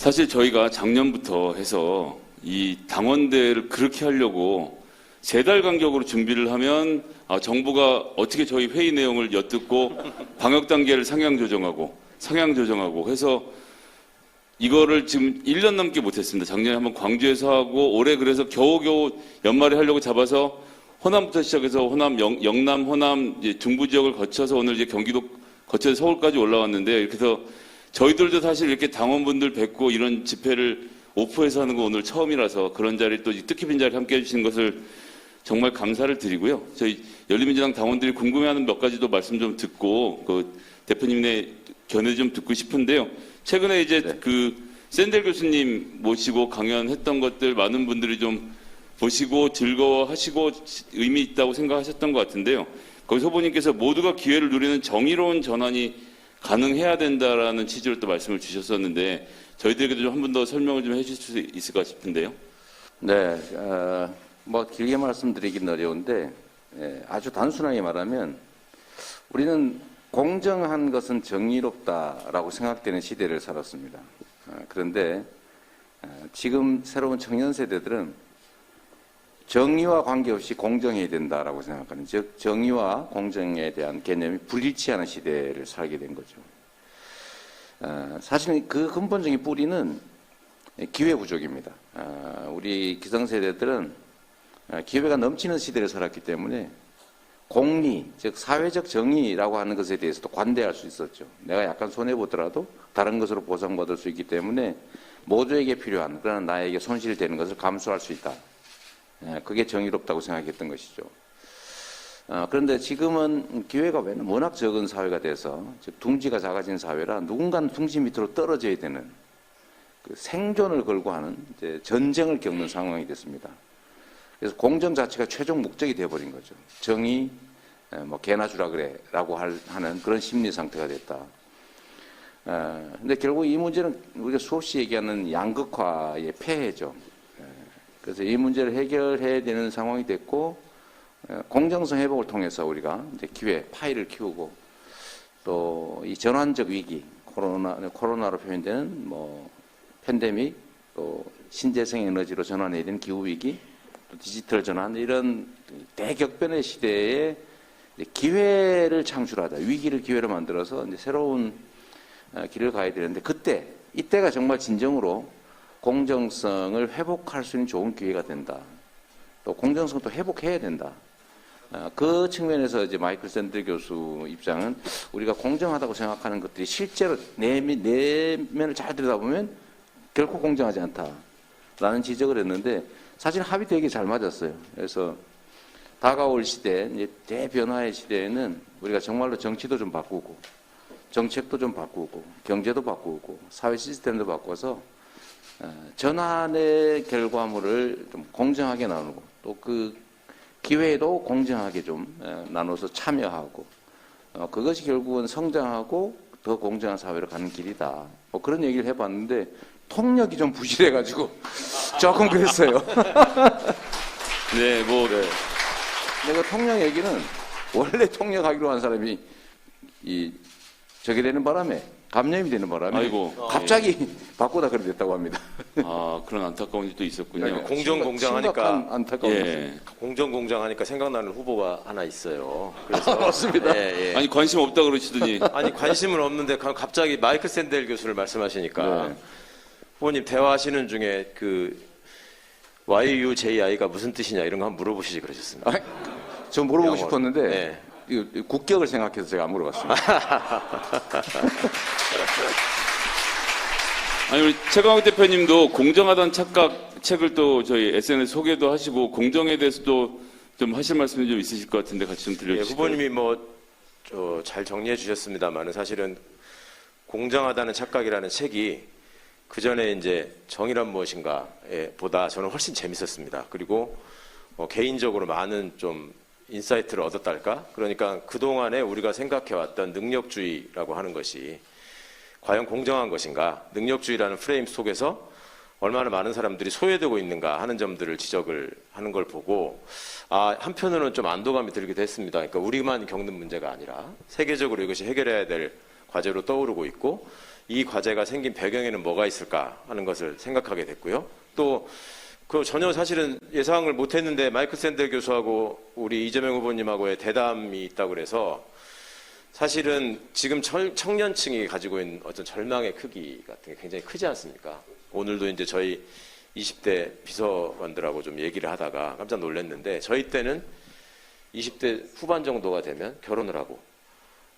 사실 저희가 작년부터 해서 이 당원대회를 그렇게 하려고 3달 간격으로 준비를 하면 정부가 어떻게 저희 회의 내용을 엿듣고 방역 단계를 상향 조정하고 해서 이거를 지금 1년 넘게 못했습니다. 작년에 한번 광주에서 하고 올해 그래서 겨우겨우 연말에 하려고 잡아서 호남부터 시작해서 호남, 영남, 호남 이제 중부 지역을 거쳐서 오늘 이제 경기도 거쳐서 서울까지 올라왔는데 이렇게 해서 저희들도 사실 이렇게 당원분들 뵙고 이런 집회를 오프에서 하는 거 오늘 처음이라서 그런 자리 또 뜻깊은 자리에 함께 해주신 것을 정말 감사를 드리고요. 저희 열린민주당 당원들이 궁금해하는 몇 가지도 말씀 좀 듣고 그 대표님의 견해 좀 듣고 싶은데요. 최근에 이제 그 샌델 교수님 모시고 강연했던 것들 많은 분들이 좀 보시고 즐거워하시고 의미 있다고 생각하셨던 것 같은데요. 거기서 후보님께서 모두가 기회를 누리는 정의로운 전환이 가능해야 된다라는 취지로 또 말씀을 주셨었는데 저희들에게도 좀 한 번 더 설명을 좀 해주실 수 있을까 싶은데요. 네, 뭐 길게 말씀드리긴 어려운데 아주 단순하게 말하면 우리는 공정한 것은 정의롭다라고 생각되는 시대를 살았습니다. 그런데 지금 새로운 청년 세대들은 정의와 관계없이 공정해야 된다라고 생각하는, 즉 정의와 공정에 대한 개념이 불일치하는 시대를 살게 된 거죠. 사실 그 근본적인 뿌리는 기회 부족입니다. 우리 기성세대들은 기회가 넘치는 시대를 살았기 때문에 공리, 즉 사회적 정의라고 하는 것에 대해서도 관대할 수 있었죠. 내가 약간 손해보더라도 다른 것으로 보상받을 수 있기 때문에 모두에게 필요한, 그러나 나에게 손실되는 것을 감수할 수 있다. 그게 정의롭다고 생각했던 것이죠. 그런데 지금은 기회가 워낙 적은 사회가 돼서, 즉 둥지가 작아진 사회라 누군가는 둥지 밑으로 떨어져야 되는 그 생존을 걸고 하는 이제 전쟁을 겪는 상황이 됐습니다. 그래서 공정 자체가 최종 목적이 되어버린 거죠. 정의, 뭐 개나 주라 그래라고 하는 그런 심리 상태가 됐다. 근데 결국 이 문제는 우리가 수없이 얘기하는 양극화의 폐해죠. 그래서 이 문제를 해결해야 되는 상황이 됐고, 공정성 회복을 통해서 우리가 이제 기회, 파이를 키우고, 또 이 전환적 위기, 코로나로 표현되는 뭐 팬데믹, 또 신재생 에너지로 전환해야 되는 기후 위기, 또 디지털 전환, 이런 대격변의 시대에 기회를 창출하자, 위기를 기회로 만들어서 이제 새로운 길을 가야 되는데, 이때가 정말 진정으로 공정성을 회복할 수 있는 좋은 기회가 된다. 또 공정성도 회복해야 된다. 그 측면에서 이제 마이클 샌델 교수 입장은 우리가 공정하다고 생각하는 것들이 실제로 내면을 잘 들여다보면 결코 공정하지 않다라는 지적을 했는데, 사실 합이 되게 잘 맞았어요. 그래서 다가올 시대, 이제 대변화의 시대에는 우리가 정말로 정치도 좀 바꾸고, 정책도 좀 바꾸고, 경제도 바꾸고, 사회 시스템도 바꿔서 전환의 결과물을 좀 공정하게 나누고, 또 그 기회도 공정하게 좀 나눠서 참여하고, 그것이 결국은 성장하고 더 공정한 사회로 가는 길이다. 뭐 그런 얘기를 해봤는데 통력이 좀 부실해가지고 조금 그랬어요. 네, 뭐 내가 통력 얘기는 원래 통력하기로 한 사람이 저게 되는 바람에, 감염이 되는 바람에 아이고, 갑자기 바꾸다 그래 됐다고 합니다. 그런 안타까운 일도 있었군요. 공정공정하니까 안타까운 예. 공정공정하니까 생각나는 후보가 하나 있어요. 그래서 맞습니다. 예. 아니 관심 없다 그러시더니 아니 관심은 없는데 갑자기 마이클 샌델 교수를 말씀하시니까 네. 후보님 대화하시는 중에 그 YUJI가 무슨 뜻이냐 이런 거 한번 물어보시지 그러셨습니다. 저 물어보고 영어로. 싶었는데 네. 이 국격을 생각해서 제가 안 물어봤습니다. 아니 우리 최강욱 대표님도 공정하다는 착각 책을 또 저희 SNS 소개도 하시고 공정에 대해서도 좀 하실 말씀이 좀 있으실 것 같은데 같이 좀 들려주시죠. 예, 후보님이 뭐 잘 정리해 주셨습니다만은 사실은 공정하다는 착각이라는 책이 그 전에 이제 정의란 무엇인가에 보다 저는 훨씬 재밌었습니다. 그리고 개인적으로 많은 좀 인사이트를 얻었달까? 그러니까 그동안에 우리가 생각해왔던 능력주의라고 하는 것이 과연 공정한 것인가? 능력주의라는 프레임 속에서 얼마나 많은 사람들이 소외되고 있는가 하는 점들을 지적을 하는 걸 보고 한편으로는 좀 안도감이 들기도 했습니다. 그러니까 우리만 겪는 문제가 아니라 세계적으로 이것이 해결해야 될 과제로 떠오르고 있고 이 과제가 생긴 배경에는 뭐가 있을까 하는 것을 생각하게 됐고요. 또 그 전혀 사실은 예상을 못했는데 마이클 샌델 교수하고 우리 이재명 후보님하고의 대담이 있다고 그래서 사실은 지금 청년층이 가지고 있는 어떤 절망의 크기 같은 게 굉장히 크지 않습니까? 오늘도 이제 저희 20대 비서관들하고 좀 얘기를 하다가 깜짝 놀랐는데 저희 때는 20대 후반 정도가 되면 결혼을 하고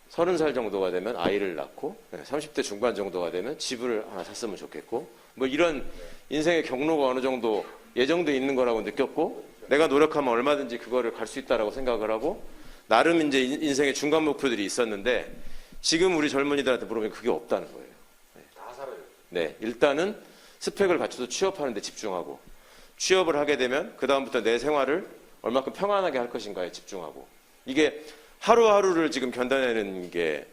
30살 정도가 되면 아이를 낳고 30대 중반 정도가 되면 집을 하나 샀으면 좋겠고 뭐 이런 인생의 경로가 어느 정도 예정돼 있는 거라고 느꼈고 내가 노력하면 얼마든지 그거를 갈 수 있다라고 생각을 하고 나름 이제 인생의 중간 목표들이 있었는데 지금 우리 젊은이들한테 물어보면 그게 없다는 거예요. 다 살아요. 네, 일단은 스펙을 갖춰서 취업하는 데 집중하고 취업을 하게 되면 그 다음부터 내 생활을 얼마큼 평안하게 할 것인가에 집중하고 이게 하루하루를 지금 견뎌내는 게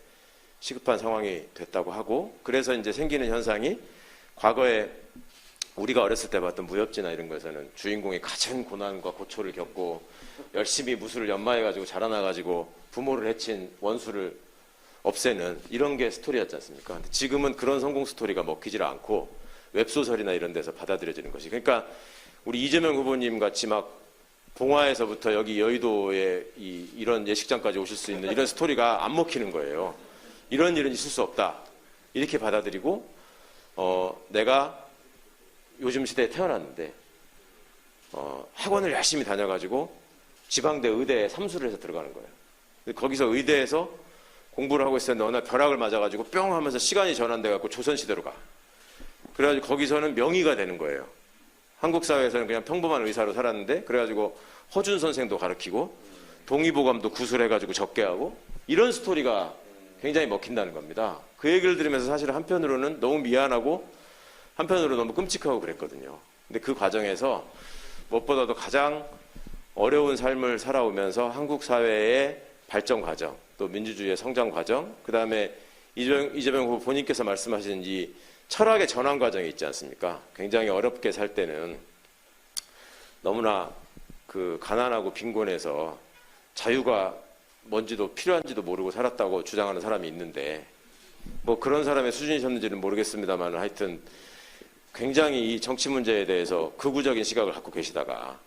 시급한 상황이 됐다고 하고 그래서 이제 생기는 현상이 과거에 우리가 어렸을 때 봤던 무협지나 이런 거에서는 주인공이 갖은 고난과 고초를 겪고 열심히 무술을 연마해가지고 자라나가지고 부모를 해친 원수를 없애는 이런 게 스토리였지 않습니까? 근데 지금은 그런 성공 스토리가 먹히질 않고 웹소설이나 이런 데서 받아들여지는 것이 그러니까 우리 이재명 후보님 같이 막 봉화에서부터 여기 여의도에 이런 예식장까지 오실 수 있는 이런 스토리가 안 먹히는 거예요. 이런 일은 있을 수 없다. 이렇게 받아들이고 내가 요즘 시대에 태어났는데 학원을 열심히 다녀가지고 지방대 의대에 삼수를 해서 들어가는 거예요. 거기서 의대에서 공부를 하고 있었는데 어느 날 벼락을 맞아가지고 뿅 하면서 시간이 전환돼갖고 조선시대로 가. 그래가지고 거기서는 명의가 되는 거예요. 한국 사회에서는 그냥 평범한 의사로 살았는데 그래가지고 허준 선생도 가르치고 동의보감도 구술해가지고 적게 하고 이런 스토리가 굉장히 먹힌다는 겁니다. 그 얘기를 들으면서 사실 한편으로는 너무 미안하고 한편으로 너무 끔찍하고 그랬거든요. 근데 그 과정에서 무엇보다도 가장 어려운 삶을 살아오면서 한국 사회의 발전 과정, 또 민주주의의 성장 과정, 그 다음에 이재명 후보 본인께서 말씀하신 이 철학의 전환 과정이 있지 않습니까? 굉장히 어렵게 살 때는 너무나 그 가난하고 빈곤해서 자유가 뭔지도 필요한지도 모르고 살았다고 주장하는 사람이 있는데 뭐 그런 사람의 수준이셨는지는 모르겠습니다만 하여튼 굉장히 이 정치 문제에 대해서 극우적인 시각을 갖고 계시다가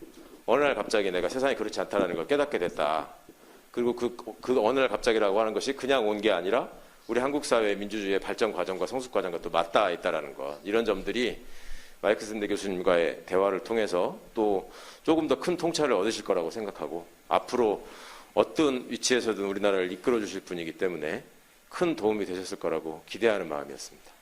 어느 날 갑자기 내가 세상이 그렇지 않다는 걸 깨닫게 됐다. 그리고 그 어느 날 갑자기라고 하는 것이 그냥 온 게 아니라 우리 한국 사회의 민주주의의 발전 과정과 성숙 과정과 또 맞닿아 있다라는 것. 이런 점들이 마이클 샌델 교수님과의 대화를 통해서 또 조금 더 큰 통찰을 얻으실 거라고 생각하고 앞으로 어떤 위치에서든 우리나라를 이끌어 주실 분이기 때문에 큰 도움이 되셨을 거라고 기대하는 마음이었습니다.